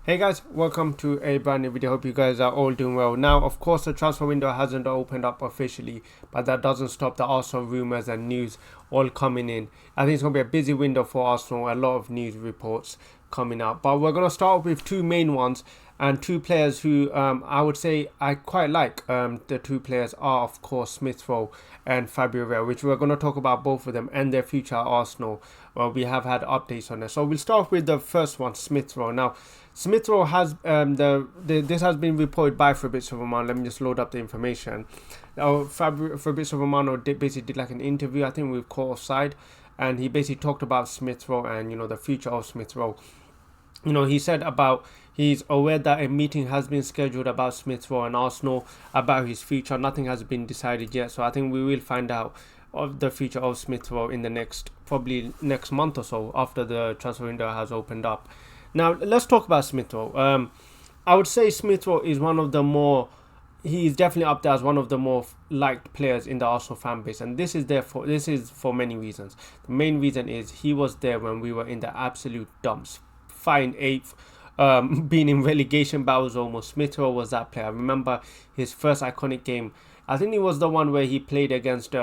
Hey guys, welcome to a brand new video. Hope you guys are all doing well. Now, of course, the transfer window hasn't opened up officially, but that doesn't stop the Arsenal rumours and news all coming in. I think it's going to be a busy window for Arsenal, a lot of news reports coming out. But we're going to start with two main ones and two players who I would say I quite like. The two players are, of course, Smith Rowe and Fabio Vieira, which we're going to talk about both of them and their future at Arsenal. Well, we have had updates on this. So we'll start with the first one, Smith Rowe. Now, Smith Rowe has this has been reported by Fabrizio Romano. Let me just load up the information. Now, Fabrizio Romano basically did like an interview, I think, with Caught Offside, and he basically talked about Smith Rowe and the future of Smith Rowe. He said about he's aware that a meeting has been scheduled about Smith Rowe and Arsenal about his future. Nothing has been decided yet, so I think we will find out of the future of Smith Rowe in the probably next month or so after the transfer window has opened up. Now let's talk about Smith Rowe. I would say Smith Rowe is one of the more he's definitely up there as one of the more liked players in the Arsenal fan base, and this is for many reasons. The main reason is he was there when we were in the absolute dumps, fine eighth, being in relegation battles almost. Smith Rowe was that player. I remember his first iconic game. I think it was the one where he played against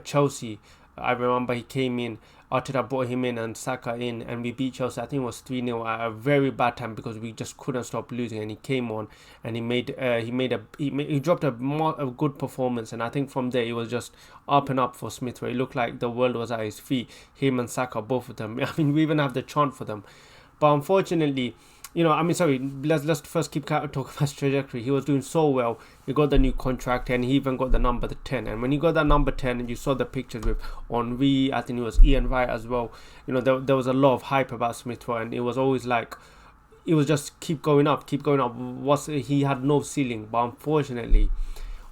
Chelsea. I remember he came in, Arteta brought him in and Saka in, and we beat Chelsea. I think it was 3-0 at a very bad time because we just couldn't stop losing. And he came on and he dropped a good performance. And I think from there it was just up and up for Smith Rowe. It looked like the world was at his feet. Him and Saka, both of them. I mean, we even have the chant for them. But unfortunately, let's first keep talking about his trajectory. He was doing so well. He got the new contract and he even got the number 10. And when he got that number 10 and you saw the pictures with Henry, I think it was Ian Wright as well, there was a lot of hype about Smith Rowe, and it was always like, it was just keep going up. He had no ceiling. But unfortunately,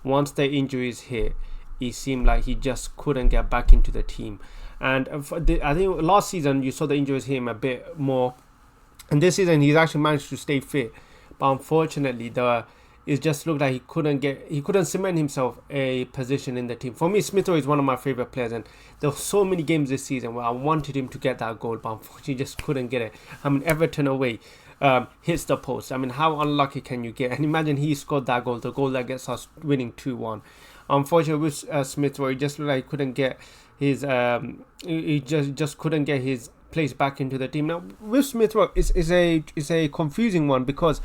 once the injuries hit, it seemed like he just couldn't get back into the team. And I think last season you saw the injuries hit him a bit more. And this season he's actually managed to stay fit, but unfortunately it just looked like he couldn't cement himself a position in the team. For me, Smith Rowe is one of my favorite players, and there were so many games this season where I wanted him to get that goal, but unfortunately just couldn't get it. I mean, Everton away hits the post. I mean, how unlucky can you get? And imagine he scored that goal, the goal that gets us winning 2-1. Unfortunately with Smith Rowe, he just looked like he couldn't get his he just couldn't get his place back into the team. Now with Smith Rowe is a confusing one because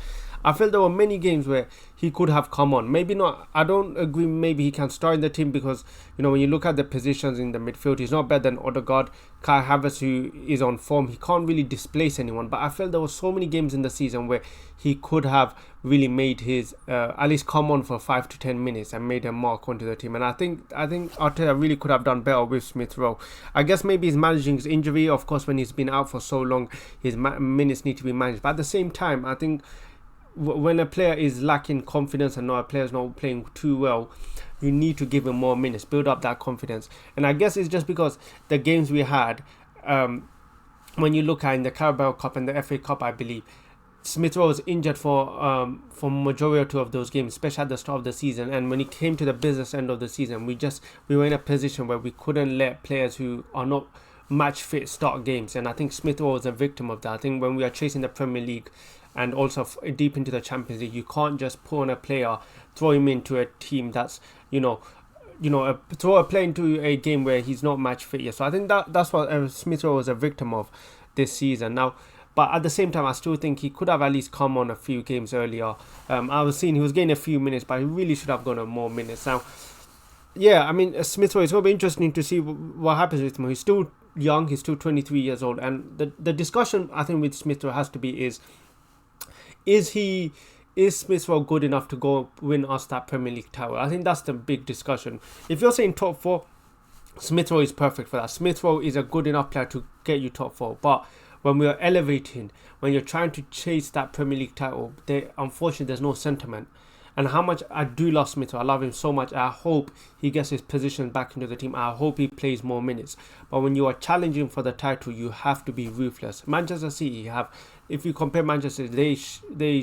I felt there were many games where he could have come on. Maybe not. I don't agree. Maybe he can start in the team because when you look at the positions in the midfield, he's not better than Odegaard. Kai Havertz, who is on form, he can't really displace anyone. But I felt there were so many games in the season where he could have really made his at least come on for 5 to 10 minutes and made a mark onto the team. And I think Arteta really could have done better with Smith Rowe. I guess maybe he's managing his injury. Of course, when he's been out for so long, his minutes need to be managed. But at the same time, I think when a player is lacking confidence and a player is not playing too well, you need to give him more minutes, build up that confidence. And I guess it's just because the games we had, when you look at in the Carabao Cup and the FA Cup, I believe Smith Rowe was injured for majority of those games, especially at the start of the season. And when it came to the business end of the season, we were in a position where we couldn't let players who are not match fit start games. And I think Smith Rowe was a victim of that. I think when we are chasing the Premier League and also deep into the Champions League, you can't just put on a player, throw him into a team that's throw a player into a game where he's not match fit yet. So I think that's what Smith Rowe was a victim of this season. Now, but at the same time, I still think he could have at least come on a few games earlier. I was seeing he was getting a few minutes, but he really should have gotten more minutes. Now, yeah, I mean, Smith Rowe, it's going to be interesting to see what happens with him. He's still young, he's still 23 years old, and the discussion I think with Smith Rowe has to be is Smith Rowe good enough to go win us that Premier League title? I think that's the big discussion. If you're saying top 4, Smith Rowe is perfect for that. Smith Rowe is a good enough player to get you top 4, but when we are elevating, when you're trying to chase that Premier League title, unfortunately there's no sentiment. And how much I do love Smith Rowe, I love him so much. I hope he gets his position back into the team. I hope he plays more minutes. But when you are challenging for the title, you have to be ruthless. Manchester City if you compare Manchester, they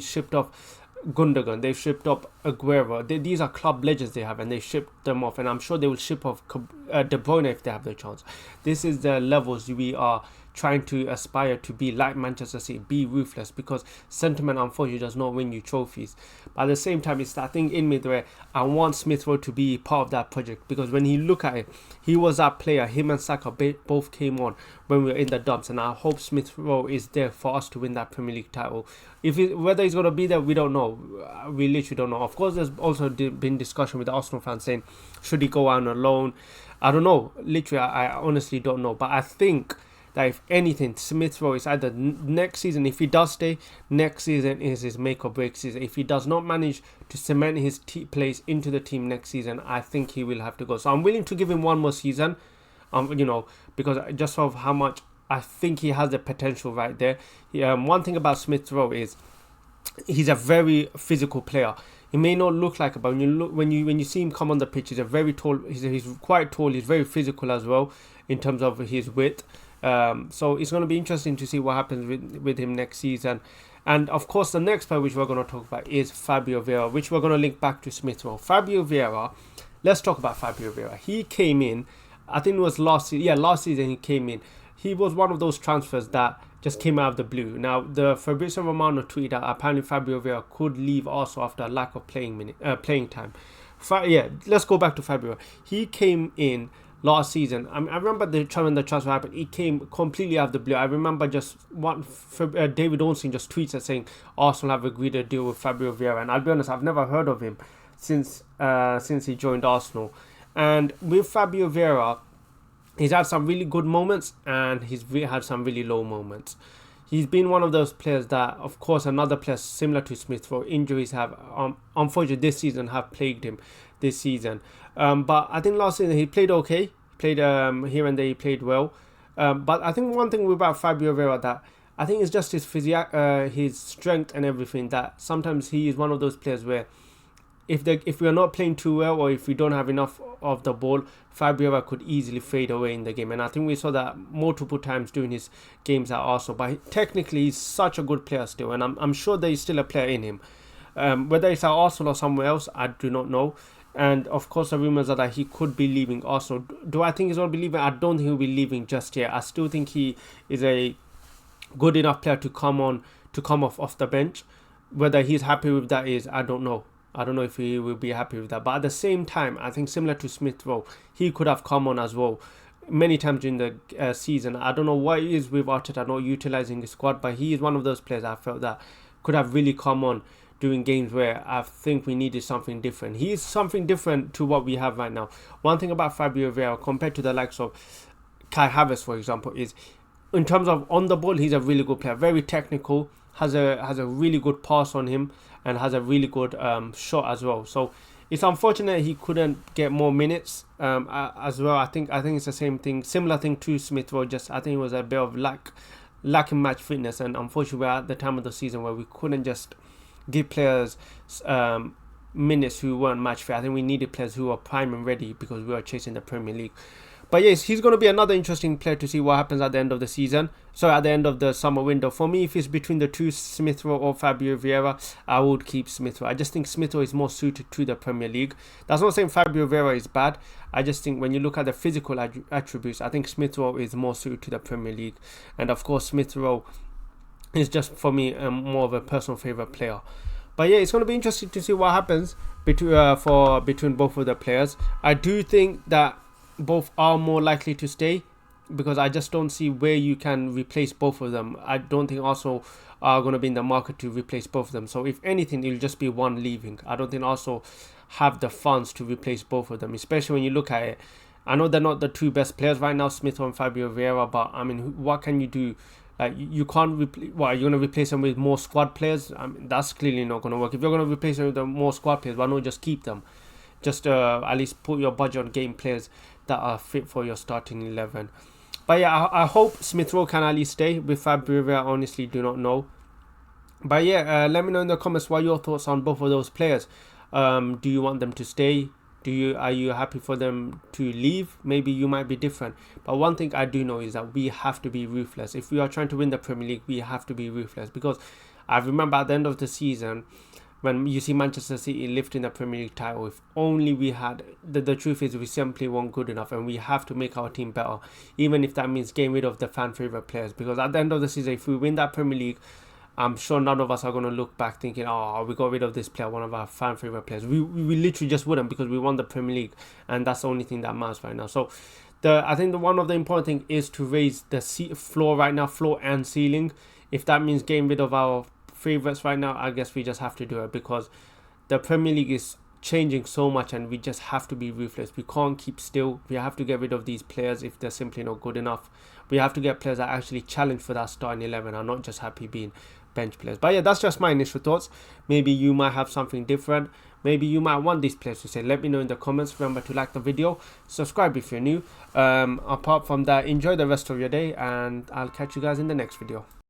shipped off Gundogan, they've shipped off Aguero. These are club legends they have, and they shipped them off. And I'm sure they will ship off De Bruyne if they have the chance. This is the levels we are trying to aspire to be like Manchester City, be ruthless, because sentiment unfortunately does not win you trophies. But at the same time, it's that thing in me where I want Smith Rowe to be part of that project, because when you look at it, he was that player. Him and Saka both came on when we were in the dumps, and I hope Smith Rowe is there for us to win that Premier League title. Whether he's going to be there, we don't know. We literally don't know. Of course, there's also been discussion with the Arsenal fans saying, should he go on alone? I don't know. Literally, I honestly don't know. But I think that if anything, Smith Rowe is either next season, if he does stay, next season is his make or break season. If he does not manage to cement his place into the team next season, I think he will have to go. So I'm willing to give him one more season, because just of how much I think he has the potential right there. One thing about Smith Rowe is he's a very physical player. He may not look like it, but when you see him come on the pitch, he's a very tall. He's quite tall. He's very physical as well in terms of his width. So it's going to be interesting to see what happens with him next season. And of course, the next player which we're going to talk about is Fabio Vieira, which we're going to link back to Smith Rowe. Fabio Vieira. Let's talk about Fabio Vieira. He came in, I think it was last season. Yeah, last season he came in. He was one of those transfers that just came out of the blue. Now, the Fabrizio Romano tweeted that apparently Fabio Vieira could leave also after a lack of playing time. Let's go back to Fabio. He came in last season. I remember the transfer happened. He came completely out of the blue. I remember just David Ornstein just tweets saying Arsenal have agreed to deal with Fabio Vieira, and I'll be honest, I've never heard of him since he joined Arsenal. And with Fabio Vieira, he's had some really good moments and he's had some really low moments. He's been one of those players that, of course, another player similar to Smith Rowe, injuries have, unfortunately, this season have plagued him this season. But I think last season he played okay. He played here and there, he played well. But I think one thing about Fabio Vieira that I think is just his strength and everything, that sometimes he is one of those players where if we are not playing too well or if we don't have enough of the ball, Fabio could easily fade away in the game. And I think we saw that multiple times during his games at Arsenal. But technically, he's such a good player still. And I'm sure there is still a player in him. Whether it's at Arsenal or somewhere else, I do not know. And of course, the rumours are that he could be leaving Arsenal. Do I think he's going to be leaving? I don't think he'll be leaving just yet. I still think he is a good enough player to come off the bench. Whether he's happy with that I don't know. I don't know if he will be happy with that. But at the same time, I think similar to Smith Rowe, he could have come on as well many times during the season. I don't know what it is with Arteta not utilising his squad, but he is one of those players I felt that could have really come on during games where I think we needed something different. He is something different to what we have right now. One thing about Fabio Vieira compared to the likes of Kai Havertz, for example, is in terms of on the ball, he's a really good player, very technical, has a really good pass on him, and has a really good shot as well. So it's unfortunate he couldn't get more minutes as well. I think it's the same thing, similar thing to Smith Rowe. Just I think it was a bit of lacking match fitness, and unfortunately we're at the time of the season where we couldn't just give players minutes who weren't match fit. I think we needed players who were prime and ready because we were chasing the Premier League. But yes, he's going to be another interesting player to see what happens at the end of the season. So at the end of the summer window. For me, if it's between the two, Smith Rowe or Fabio Vieira, I would keep Smith Rowe. I just think Smith Rowe is more suited to the Premier League. That's not saying Fabio Vieira is bad. I just think when you look at the physical attributes, I think Smith Rowe is more suited to the Premier League. And of course, Smith Rowe is just, for me, more of a personal favourite player. But yeah, it's going to be interesting to see what happens between both of the players. I do think that both are more likely to stay because I just don't see where you can replace both of them. I don't think Arsenal are going to be in the market to replace both of them. So if anything, it'll just be one leaving. I don't think Arsenal have the funds to replace both of them, especially when you look at it. I know they're not the two best players right now, Smith and Fabio Vieira, but I mean, what can you do? Like, you can't replace. What, are you going to replace them with more squad players? I mean, that's clearly not going to work. If you're going to replace them with more squad players, why not just keep them? Just at least put your budget on game players that are fit for your starting 11. But yeah, I hope Smith Rowe can at least stay. With Fabio Vieira, I honestly do not know. But yeah, let me know in the comments what your thoughts on both of those players. Do you want them to stay? Are you happy for them to leave? Maybe you might be different. But one thing I do know is that we have to be ruthless. If we are trying to win the Premier League, we have to be ruthless. Because I remember at the end of the season, when you see Manchester City lifting the Premier League title, if only we had, the truth is we simply weren't good enough, and we have to make our team better, even if that means getting rid of the fan favourite players, because at the end of the season, if we win that Premier League, I'm sure none of us are going to look back thinking, oh, we got rid of this player, one of our fan favourite players. We literally just wouldn't, because we won the Premier League, and that's the only thing that matters right now. So I think one of the important things is to raise the floor right now, floor and ceiling. If that means getting rid of our favourites right now, I guess we just have to do it, because the Premier League is changing so much, and we just have to be ruthless. We can't keep still. We have to get rid of these players if they're simply not good enough. We have to get players that actually challenge for that starting 11 and not just happy being bench players. But yeah, that's just my initial thoughts. Maybe you might have something different. Maybe you might want these players to say. Let me know in the comments. Remember to like the video, subscribe if you're new. Apart from that, enjoy the rest of your day, and I'll catch you guys in the next video.